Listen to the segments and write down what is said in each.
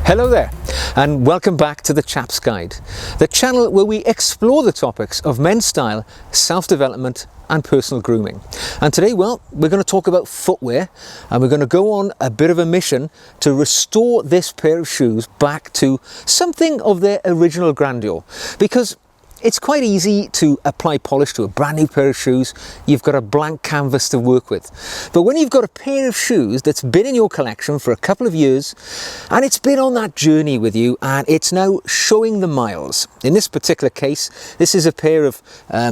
Hello there, and welcome back to the Chap's Guide, the channel where we explore the topics of men's style, self-development and personal grooming. And today, well, we're going to talk about footwear, and we're going to go on a bit of a mission to restore this pair of shoes back to something of their original grandeur. Because it's quite easy to apply polish to a brand new pair of shoes. You've got a blank canvas to work with. But when you've got a pair of shoes that's been in your collection for a couple of years, and it's been on that journey with you, and it's now showing the miles. In this particular case, this is a pair of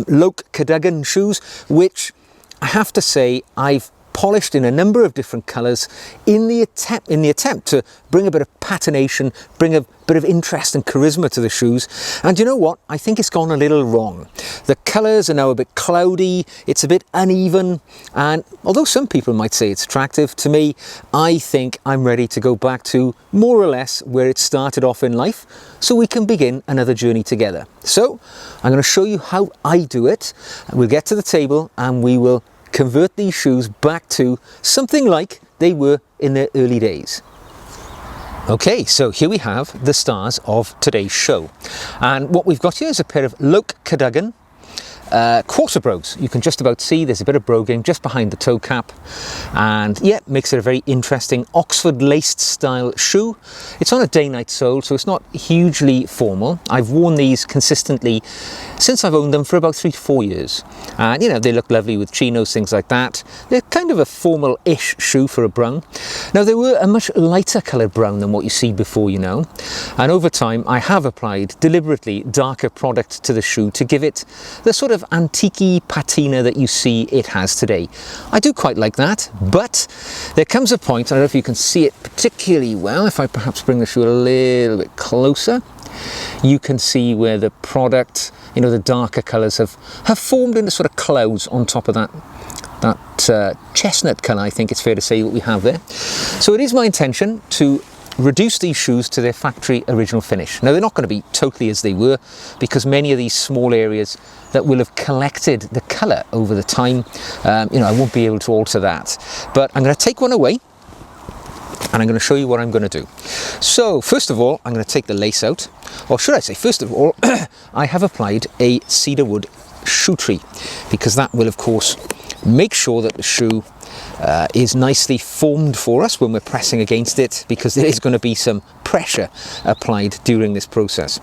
Loke Cadogan shoes, which I have to say I've polished in a number of different colours in the attempt to bring a bit of patination, bring a bit of interest and charisma to the shoes. And you know what? I think it's gone a little wrong. The colours are now a bit cloudy, it's a bit uneven, and although some people might say it's attractive, to me, I think I'm ready to go back to more or less where it started off in life, so we can begin another journey together. So I'm going to show you how I do it. We'll get to the table and we will convert these shoes back to something like they were in their early days. Okay, so here we have the stars of today's show. And what we've got here is a pair of Loke Cadogan quarter brogues. You can just about see there's a bit of broguing just behind the toe cap, and yeah, makes it a very interesting Oxford laced style shoe. It's on a day-night sole, so it's not hugely formal. I've worn these consistently since I've owned them for about 3 to 4 years, and you know, they look lovely with chinos, things like that. They're kind of a formal-ish shoe for a brown. Now, they were a much lighter coloured brown than what you see before, you know, and over time I have applied deliberately darker product to the shoe to give it the sort of antique-y patina that you see it has today. I do quite like that, but there comes a point, I don't know if you can see it particularly well, if I perhaps bring the shoe a little bit closer, you can see where the product, you know, the darker colours have formed into sort of clouds on top of that chestnut colour, I think it's fair to say, what we have there. So it is my intention to reduce these shoes to their factory original finish. Now, they're not going to be totally as they were, because many of these small areas that will have collected the colour over the time, you know, I won't be able to alter that. But I'm going to take one away and I'm going to show you what I'm going to do. So first of all, I'm going to take the lace out, or should I say, first of all, I have applied a cedar wood shoe tree, because that will of course make sure that the shoe is nicely formed for us when we're pressing against it, because there is going to be some pressure applied during this process.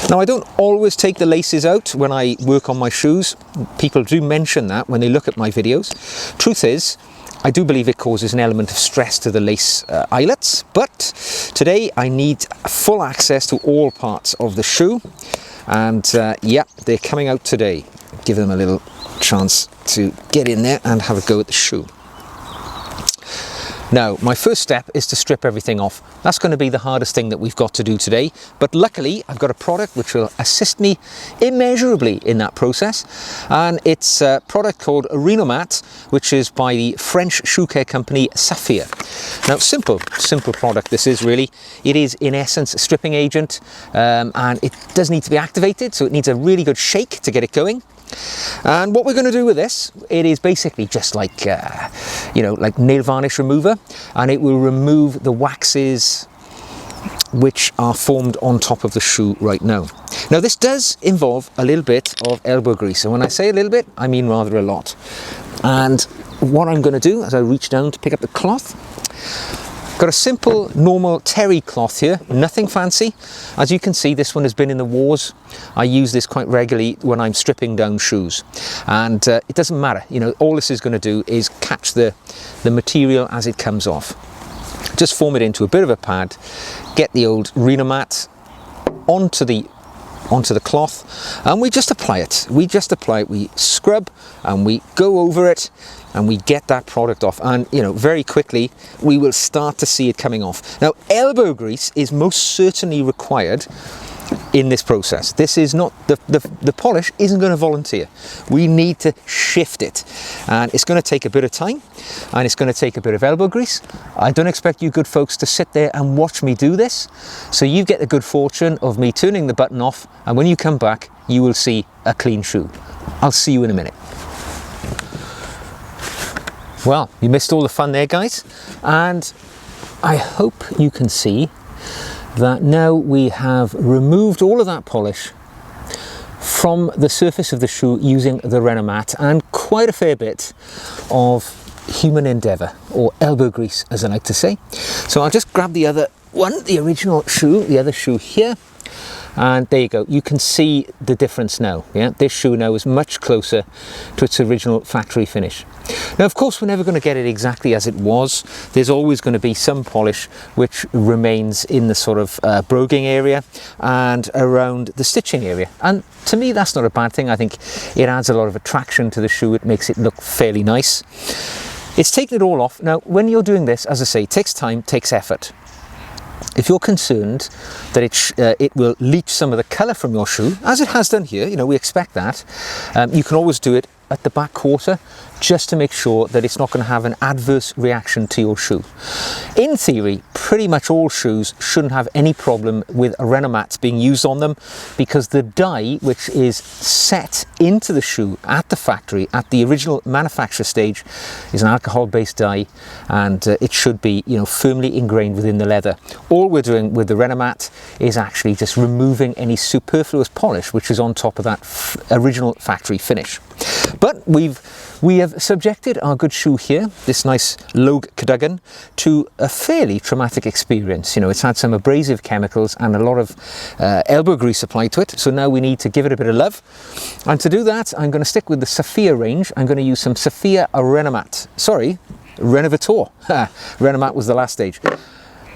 Now, I don't always take the laces out when I work on my shoes. People do mention that when they look at my videos. Truth is, I do believe it causes an element of stress to the lace eyelets, but today I need full access to all parts of the shoe, and yeah, they're coming out today. Give them a little chance to get in there and have a go at the shoe. Now, my first step is to strip everything off. That's going to be the hardest thing that we've got to do today, but luckily I've got a product which will assist me immeasurably in that process, and it's a product called Renovator, which is by the French shoe care company Saphir. Now, simple product this is really. It is in essence a stripping agent, and it does need to be activated, so it needs a really good shake to get it going. And what we're going to do with this, it is basically just like, you know, like nail varnish remover, and it will remove the waxes which are formed on top of the shoe right now. Now, this does involve a little bit of elbow grease, and when I say a little bit, I mean rather a lot. And what I'm going to do as I reach down to pick up the cloth, got a simple normal terry cloth here, nothing fancy. As you can see, this one has been in the wars. I use this quite regularly when I'm stripping down shoes, and it doesn't matter, you know, all this is going to do is catch the material as it comes off. Just form it into a bit of a pad, get the old Renomat onto the cloth, and we just apply it. We scrub and we go over it, and we get that product off, and you know, very quickly we will start to see it coming off. Now, elbow grease is most certainly required in this process. This is not, the polish isn't going to volunteer. We need to shift it, and it's going to take a bit of time, and it's going to take a bit of elbow grease. I don't expect you good folks to sit there and watch me do this, so you get the good fortune of me turning the button off, and when you come back you will see a clean shoe. I'll see you in a minute. Well, you missed all the fun there, guys, and I hope you can see that now we have removed all of that polish from the surface of the shoe using the Renomat, and quite a fair bit of human endeavour, or elbow grease as I like to say. So I'll just grab the other one, the original shoe, the other shoe here, and there you go. You can see the difference now. Yeah, this shoe now is much closer to its original factory finish. Now, of course, we're never going to get it exactly as it was. There's always going to be some polish which remains in the sort of broguing area and around the stitching area. And to me, that's not a bad thing. I think it adds a lot of attraction to the shoe. It makes it look fairly nice. It's taken it all off. Now, when you're doing this, as I say, it takes time, takes effort. If you're concerned that it will leach some of the colour from your shoe, as it has done here, you know, we expect that, you can always do it at the back quarter, just to make sure that it's not going to have an adverse reaction to your shoe. In theory, pretty much all shoes shouldn't have any problem with Renomats being used on them, because the dye which is set into the shoe at the factory, at the original manufacture stage, is an alcohol-based dye, and it should be, you know, firmly ingrained within the leather. All we're doing with the Renomat is actually just removing any superfluous polish which is on top of that original factory finish. But we have subjected our good shoe here, this nice Logue Cadogan, to a fairly traumatic experience. You know, it's had some abrasive chemicals and a lot of elbow grease applied to it, so now we need to give it a bit of love. And to do that, I'm going to stick with the Sophia range. I'm going to use some Sophia Renovator. Renomat was the last stage.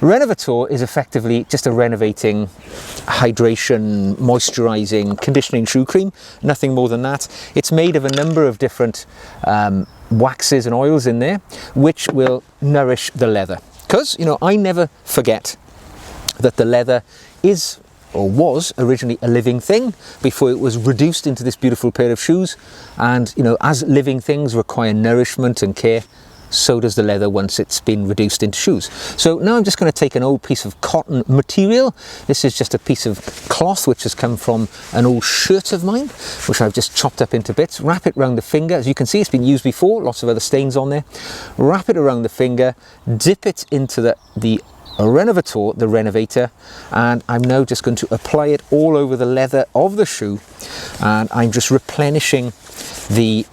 Renovator is effectively just a renovating, hydration, moisturising, conditioning shoe cream, nothing more than that. It's made of a number of different waxes and oils in there, which will nourish the leather. Because, you know, I never forget that the leather is, or was, originally a living thing before it was reduced into this beautiful pair of shoes. And, you know, as living things require nourishment and care, so does the leather once it's been reduced into shoes. So now I'm just going to take an old piece of cotton material. This is just a piece of cloth which has come from an old shirt of mine, which I've just chopped up into bits. Wrap it around the finger. As you can see, it's been used before, lots of other stains on there. Wrap it around the finger, dip it into the renovator, and I'm now just going to apply it all over the leather of the shoe, and I'm just replenishing the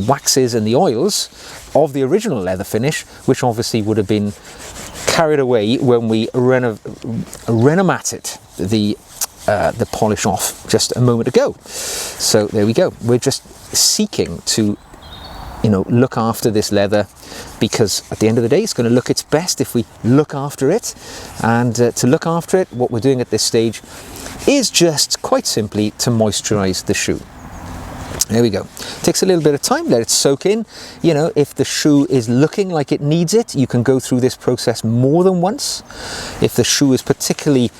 waxes and the oils of the original leather finish, which obviously would have been carried away when we renomated the polish off just a moment ago. So there we go. We're just seeking to, you know, look after this leather, because at the end of the day it's going to look its best if we look after it. And to look after it, what we're doing at this stage is just quite simply to moisturize the shoe. There we go. Takes a little bit of time, let it soak in. You know, if the shoe is looking like it needs it, you can go through this process more than once. If the shoe is particularly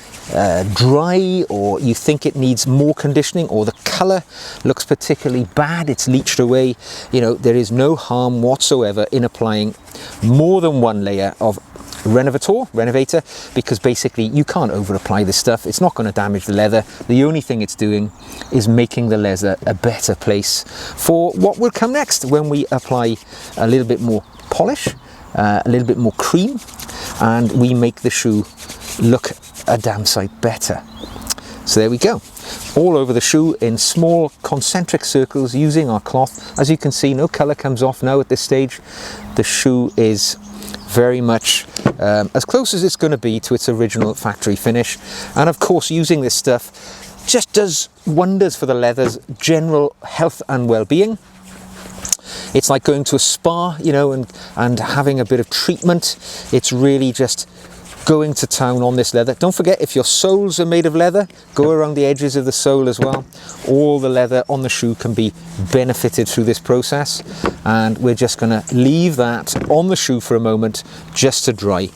dry, or you think it needs more conditioning, or the colour looks particularly bad, it's leached away, you know, there is no harm whatsoever in applying more than one layer of renovator, because basically you can't over apply this stuff. It's not going to damage the leather. The only thing it's doing is making the leather a better place for what will come next when we apply a little bit more polish, a little bit more cream, and we make the shoe look a damn sight better. So there we go, all over the shoe in small concentric circles using our cloth. As you can see, no colour comes off now at this stage. The shoe is very much as close as it's going to be to its original factory finish. And of course, using this stuff just does wonders for the leather's general health and well-being. It's like going to a spa, you know, and having a bit of treatment. It's really just going to town on this leather. Don't forget, if your soles are made of leather, go around the edges of the sole as well. All the leather on the shoe can be benefited through this process, and we're just going to leave that on the shoe for a moment just to dry.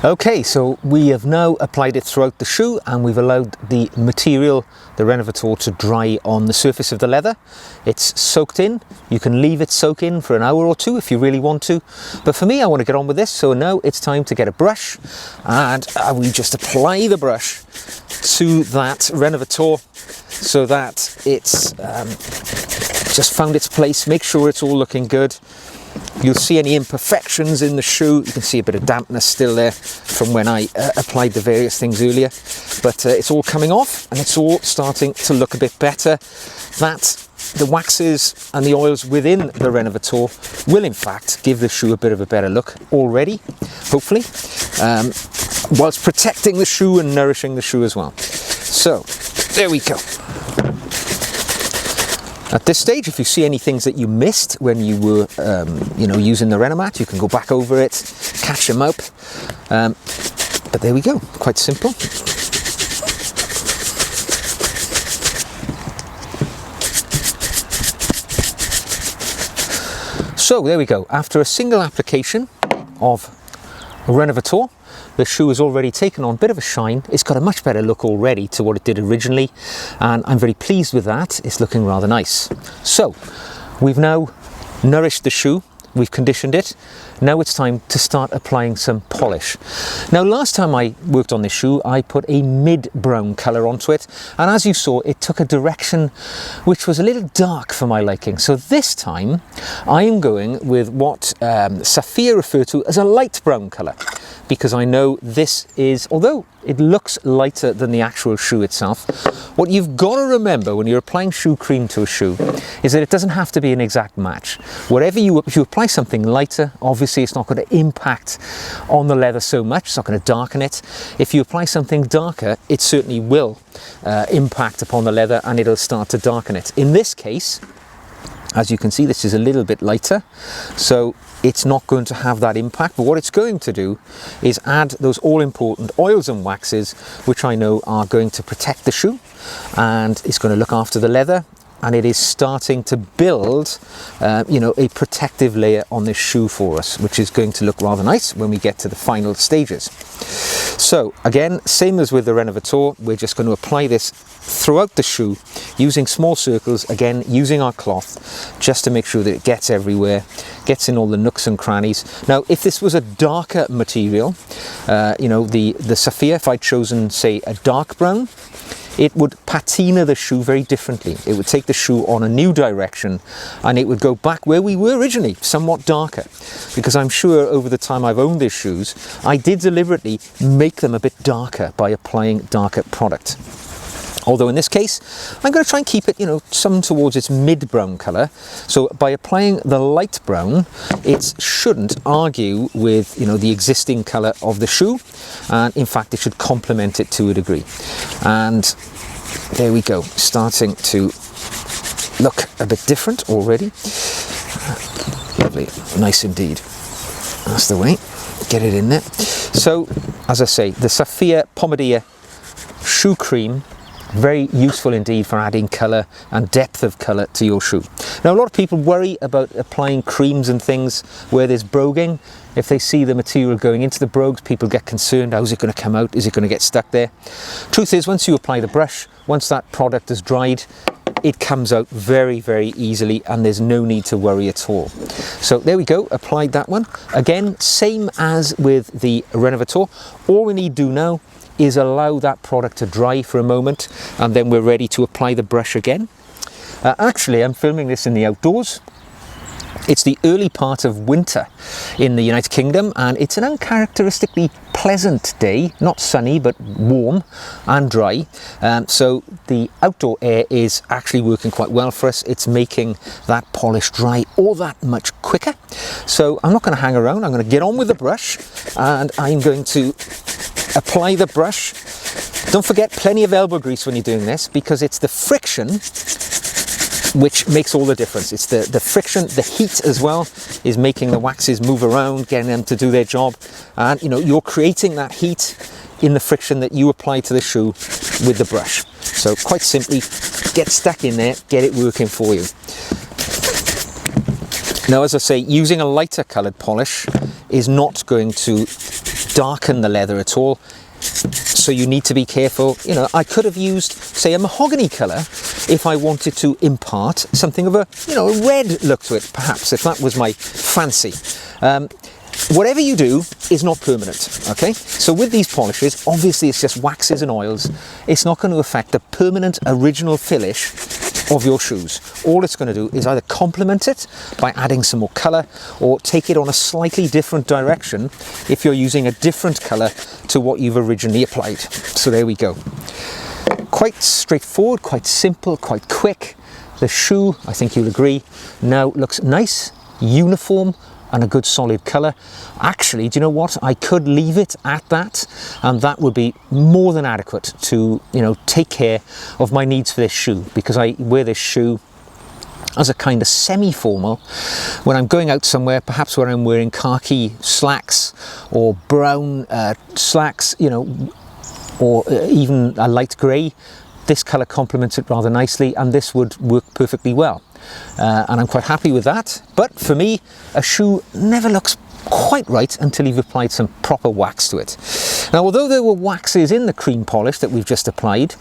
Okay, so we have now applied it throughout the shoe, and we've allowed the material, the Renovator, to dry on the surface of the leather. It's soaked in. You can leave it soak in for an hour or two if you really want to. But for me, I want to get on with this. So now it's time to get a brush, and we just apply the brush to that Renovator so that it's just found its place. Make sure it's all looking good. You'll see any imperfections in the shoe. You can see a bit of dampness still there from when I applied the various things earlier. But it's all coming off and it's all starting to look a bit better. The waxes and the oils within the renovator will in fact give the shoe a bit of a better look already, hopefully, whilst protecting the shoe and nourishing the shoe as well. So there we go. At this stage, if you see any things that you missed when you were using the Renomat, you can go back over it, catch them up. But there we go, quite simple. So there we go. After a single application of Renovator, the shoe has already taken on a bit of a shine. It's got a much better look already to what it did originally, and I'm very pleased with that. It's looking rather nice. So we've now nourished the shoe, we've conditioned it. Now it's time to start applying some polish. Now last time I worked on this shoe, I put a mid-brown colour onto it, and as you saw, it took a direction which was a little dark for my liking. So this time I am going with what Saphir referred to as a light brown colour, because I know this is, although it looks lighter than the actual shoe itself, what you've got to remember when you're applying shoe cream to a shoe is that it doesn't have to be an exact match. If you apply something lighter, obviously it's not going to impact on the leather so much, it's not going to darken it. If you apply something darker, it certainly will impact upon the leather and it'll start to darken it. In this case, as you can see, this is a little bit lighter, so it's not going to have that impact, but what it's going to do is add those all-important oils and waxes, which I know are going to protect the shoe, and it's going to look after the leather, and it is starting to build a protective layer on this shoe for us, which is going to look rather nice when we get to the final stages. So again, same as with the Renovator, we're just going to apply this throughout the shoe using small circles, again using our cloth just to make sure that it gets everywhere, gets in all the nooks and crannies. Now if this was a darker material, the Saphir, if I'd chosen say a dark brown, it would patina the shoe very differently. It would take the shoe on a new direction and it would go back where we were originally, somewhat darker. Because I'm sure over the time I've owned these shoes, I did deliberately make them a bit darker by applying darker product. Although in this case, I'm going to try and keep it, some towards its mid-brown colour. So by applying the light brown, it shouldn't argue with, the existing colour of the shoe. And in fact, it should complement it to a degree. And there we go, starting to look a bit different already. Lovely, nice indeed. That's the way, get it in there. So, as I say, the Saphir Pomadia shoe cream, very useful indeed for adding colour and depth of colour to your shoe. Now a lot of people worry about applying creams and things where there's broguing. If they see the material going into the brogues, people get concerned, how's it going to come out? Is it going to get stuck there? Truth is, once you apply the brush, once that product is dried, it comes out very, very easily and there's no need to worry at all. So there we go, applied that one. Again, same as with the Renovator. All we need to do now is allow that product to dry for a moment and then we're ready to apply the brush again. Actually, I'm filming this in the outdoors. It's the early part of winter in the United Kingdom and it's an uncharacteristically pleasant day, not sunny but warm and dry. So the outdoor air is actually working quite well for us. It's making that polish dry all that much quicker. So I'm not going to hang around, I'm going to get on with the brush and I'm going to apply the brush. Don't forget plenty of elbow grease when you're doing this because it's the friction which makes all the difference. It's the friction, the heat as well is making the waxes move around, getting them to do their job, and you're creating that heat in the friction that you apply to the shoe with the brush. So quite simply, get stuck in there, get it working for you. Now as I say, using a lighter coloured polish is not going to darken the leather at all. So you need to be careful. I could have used, say, a mahogany colour if I wanted to impart something of a red look to it, perhaps, if that was my fancy. Whatever you do is not permanent, okay? So with these polishes, obviously it's just waxes and oils. It's not going to affect the permanent original finish of your shoes. All it's going to do is either complement it by adding some more colour, or take it on a slightly different direction if you're using a different colour to what you've originally applied. So there we go. Quite straightforward, quite simple, quite quick. The shoe, I think you'll agree, now looks nice, uniform, and a good solid colour. Actually, do you know what? I could leave it at that, and that would be more than adequate to, you know, take care of my needs for this shoe, because I wear this shoe as a kind of semi-formal when I'm going out somewhere, perhaps where I'm wearing khaki slacks or brown slacks, you know, or even a light grey. This colour complements it rather nicely, and this would work perfectly well. And I'm quite happy with that. But for me, a shoe never looks quite right until you've applied some proper wax to it. Now, although there were waxes in the cream polish that we've just applied,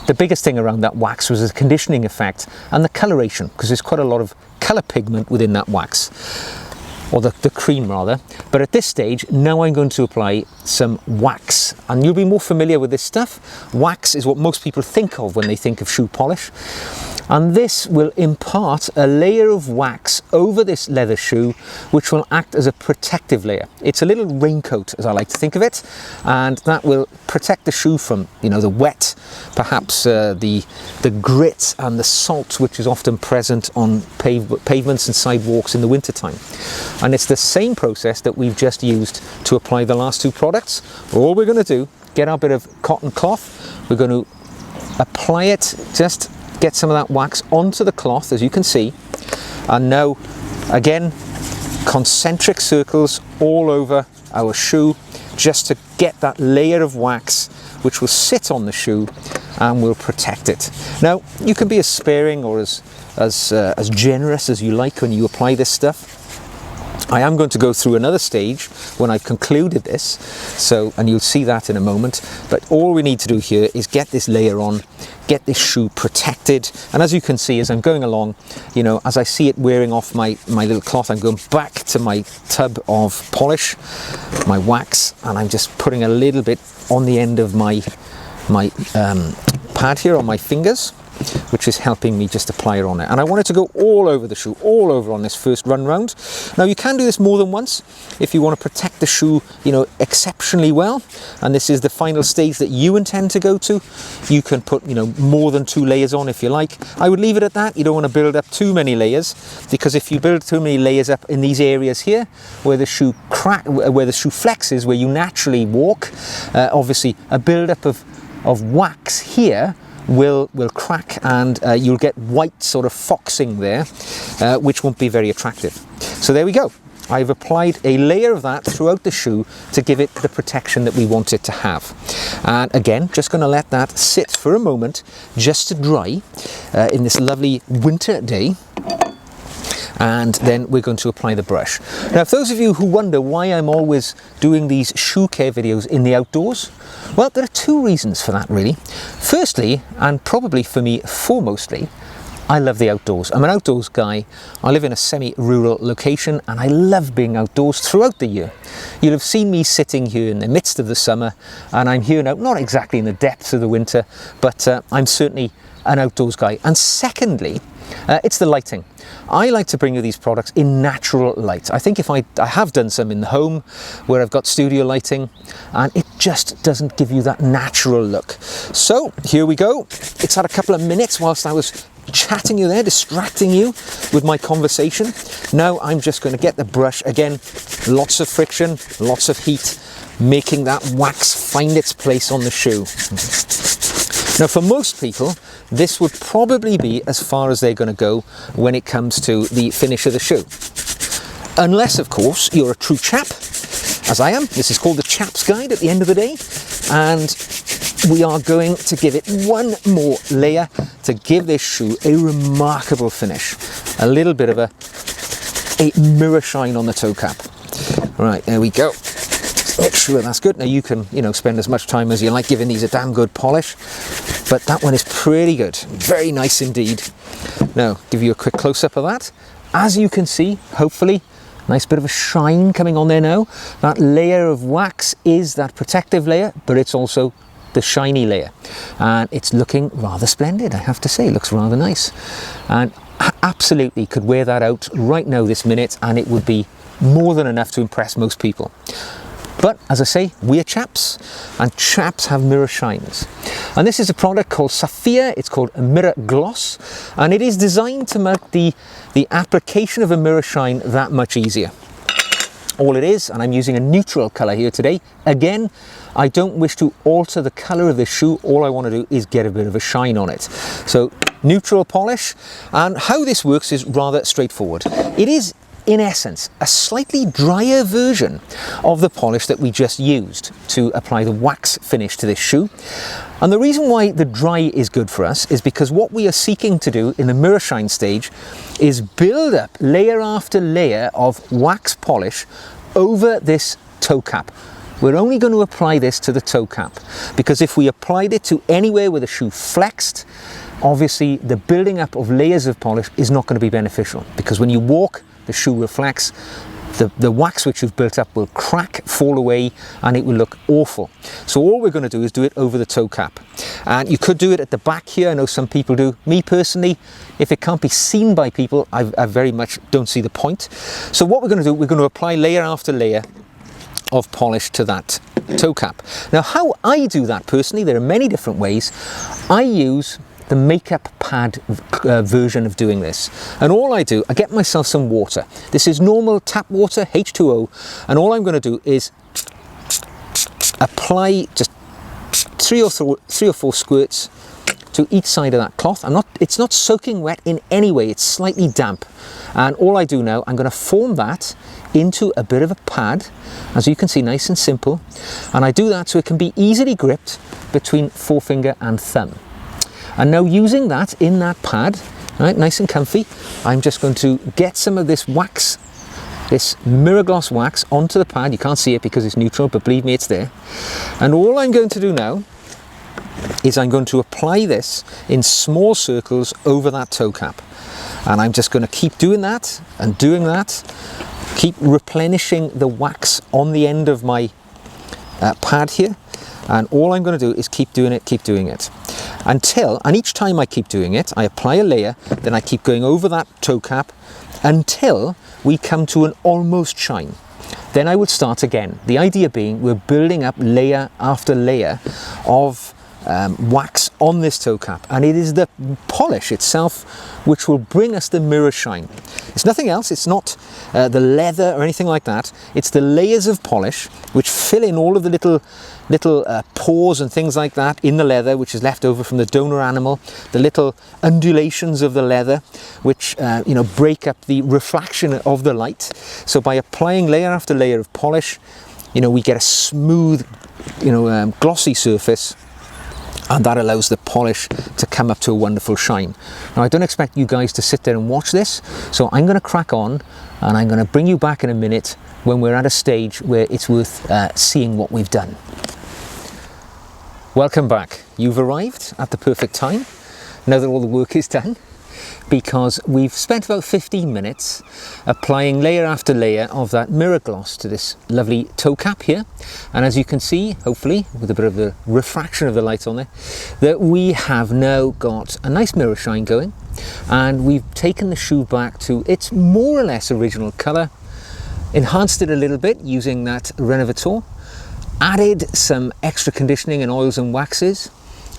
the biggest thing around that wax was the conditioning effect and the coloration, because there's quite a lot of colour pigment within that wax, or the cream rather. But at this stage, now I'm going to apply some wax, and you'll be more familiar with this stuff. Wax is what most people think of when they think of shoe polish, and this will impart a layer of wax over this leather shoe, which will act as a protective layer. It's a little raincoat, as I like to think of it, and that will protect the shoe from, you know, the wet, perhaps the grit and the salt which is often present on pavements and sidewalks in the wintertime. And it's the same process that we've just used to apply the last two products. All we're going to do, get our bit of cotton cloth, we're going to apply it, just get some of that wax onto the cloth, as you can see, and now again concentric circles all over our shoe, just to get that layer of wax which will sit on the shoe and will protect it. Now, you can be as sparing or as generous as you like when you apply this stuff. I am going to go through another stage when I've concluded this, so, and you'll see that in a moment, but all we need to do here is get this layer on, get this shoe protected, and as you can see as I'm going along, you know, as I see it wearing off my little cloth, I'm going back to my tub of polish, my wax, and I'm just putting a little bit on the end of my pad here on my fingers, which is helping me just apply it on it. And I want it to go all over the shoe, all over on this first run round. Now, you can do this more than once if you want to protect the shoe, you know, exceptionally well, and this is the final stage that you intend to go to. You can put, you know, more than 2 layers on if you like. I would leave it at that. You don't want to build up too many layers, because if you build too many layers up in these areas here where the shoe where the shoe flexes, where you naturally walk, obviously a build up of wax here will crack, and you'll get white sort of foxing there, which won't be very attractive. So there we go. I've applied a layer of that throughout the shoe to give it the protection that we want it to have. And again, just going to let that sit for a moment just to dry in this lovely winter day. And then we're going to apply the brush. Now, for those of you who wonder why I'm always doing these shoe care videos in the outdoors, well, there are 2 reasons for that, really. Firstly, and probably for me foremostly, I love the outdoors. I'm an outdoors guy. I live in a semi-rural location, and I love being outdoors throughout the year. You'll have seen me sitting here in the midst of the summer, and I'm here now, not exactly in the depths of the winter, but I'm certainly an outdoors guy. And secondly, it's the lighting. I like to bring you these products in natural light. I think if I have done some in the home where I've got studio lighting, and it just doesn't give you that natural look. So here we go. It's had a couple of minutes whilst I was chatting you there, distracting you with my conversation. Now I'm just going to get the brush, again, lots of friction, lots of heat, making that wax find its place on the shoe. Now, for most people, this would probably be as far as they're going to go when it comes to the finish of the shoe. Unless, of course, you're a true chap, as I am. This is called the Chap's Guide at the end of the day. And we are going to give it one more layer to give this shoe a remarkable finish. A little bit of a mirror shine on the toe cap. Right, there we go. Make sure that's good. Now, you can, you know, spend as much time as you like giving these a damn good polish, but that one is pretty good. Very nice indeed. Now, give you a quick close-up of that. As you can see, hopefully, nice bit of a shine coming on there now. That layer of wax is that protective layer, but it's also the shiny layer, and it's looking rather splendid, I have to say. It looks rather nice, and I absolutely could wear that out right now this minute, and it would be more than enough to impress most people. But as I say, we are chaps, and chaps have mirror shines. And this is a product called Sapphire. It's called a mirror gloss, and it is designed to make the application of a mirror shine that much easier. All it is, and I'm using a neutral colour here today. Again, I don't wish to alter the colour of this shoe. All I want to do is get a bit of a shine on it. So neutral polish, and how this works is rather straightforward. It is, in essence, a slightly drier version of the polish that we just used to apply the wax finish to this shoe. And the reason why the dry is good for us is because what we are seeking to do in the mirror shine stage is build up layer after layer of wax polish over this toe cap. We're only going to apply this to the toe cap, because if we applied it to anywhere where the shoe flexed, obviously the building up of layers of polish is not going to be beneficial, because when you walk, the shoe will flex, the wax which you've built up will crack, fall away, and it will look awful. So all we're going to do is do it over the toe cap. And you could do it at the back here. I know some people do. Me personally, if it can't be seen by people, I very much don't see the point. So what we're going to do, we're going to apply layer after layer of polish to that toe cap. Now, how I do that personally, there are many different ways. I use the makeup pad version of doing this, and all I do, I get myself some water. This is normal tap water, H2O, and all I'm going to do is apply just three or four squirts to each side of that cloth. It's not soaking wet in any way, it's slightly damp, and all I do now, I'm going to form that into a bit of a pad, as you can see, nice and simple, and I do that so it can be easily gripped between forefinger and thumb. And now, using that in that pad, right, nice and comfy, I'm just going to get some of this wax, this mirror gloss wax, onto the pad. You can't see it because it's neutral, but believe me, it's there. And all I'm going to do now is I'm going to apply this in small circles over that toe cap. And I'm just going to keep doing that and doing that, keep replenishing the wax on the end of my pad here. And all I'm going to do is keep doing it until, and each time I keep doing it, I apply a layer, then I keep going over that toe cap until we come to an almost shine. Then I would start again. The idea being we're building up layer after layer of wax on this toe cap, and it is the polish itself which will bring us the mirror shine. It's nothing else. It's not the leather or anything like that. It's the layers of polish which fill in all of the little pores and things like that in the leather, which is left over from the donor animal, the little undulations of the leather which break up the refraction of the light. So by applying layer after layer of polish, we get a smooth glossy surface, and that allows the polish to come up to a wonderful shine. Now, I don't expect you guys to sit there and watch this, so I'm going to crack on, and I'm going to bring you back in a minute when we're at a stage where it's worth seeing what we've done. Welcome back. You've arrived at the perfect time, now that all the work is done, because we've spent about 15 minutes applying layer after layer of that mirror gloss to this lovely toe cap here. And as you can see, hopefully with a bit of the refraction of the light on there, that we have now got a nice mirror shine going, and we've taken the shoe back to its more or less original colour, enhanced it a little bit using that renovator, added some extra conditioning and oils and waxes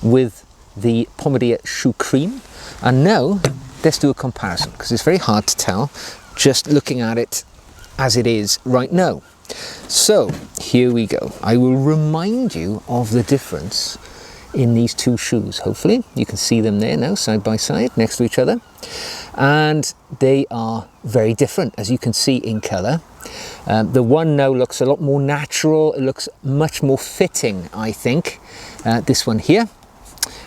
with the Pomadier shoe cream, and now let's do a comparison, because it's very hard to tell just looking at it as it is right now. So here we go. I will remind you of the difference in these two shoes. Hopefully you can see them there now, side by side, next to each other, and they are very different, as you can see, in colour. The one now looks a lot more natural. It looks much more fitting, I think. This one here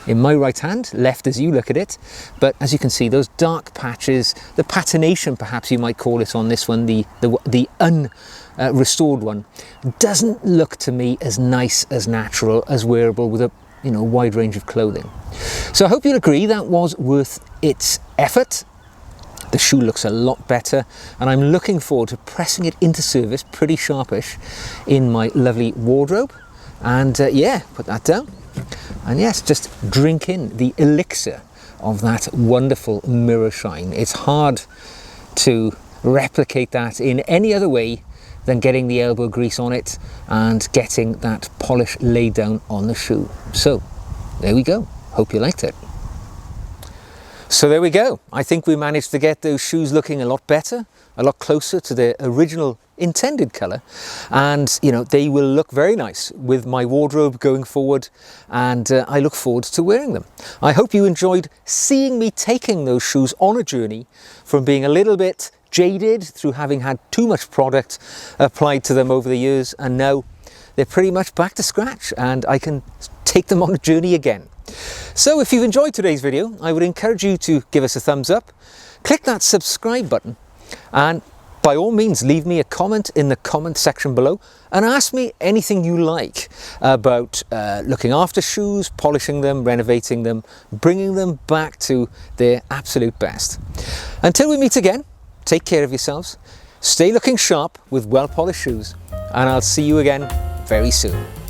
in my right hand, left as you look at it, but as you can see, those dark patches, the patination perhaps you might call it on this one, the unrestored one, doesn't look to me as nice, as natural, as wearable with a wide range of clothing. So I hope you'll agree that was worth its effort. The shoe looks a lot better, and I'm looking forward to pressing it into service pretty sharpish in my lovely wardrobe. And yeah, put that down. And yes, just drink in the elixir of that wonderful mirror shine. It's hard to replicate that in any other way than getting the elbow grease on it and getting that polish laid down on the shoe. So there we go. Hope you liked it. So there we go. I think we managed to get those shoes looking a lot better, a lot closer to their original intended colour, and you know, they will look very nice with my wardrobe going forward, and I look forward to wearing them. I hope you enjoyed seeing me taking those shoes on a journey from being a little bit jaded through having had too much product applied to them over the years, and now they're pretty much back to scratch and I can take them on a journey again. So if you've enjoyed today's video, I would encourage you to give us a thumbs up, click that subscribe button, and by all means leave me a comment in the comment section below and ask me anything you like about looking after shoes, polishing them, renovating them, bringing them back to their absolute best. Until we meet again, take care of yourselves, stay looking sharp with well-polished shoes, and I'll see you again very soon.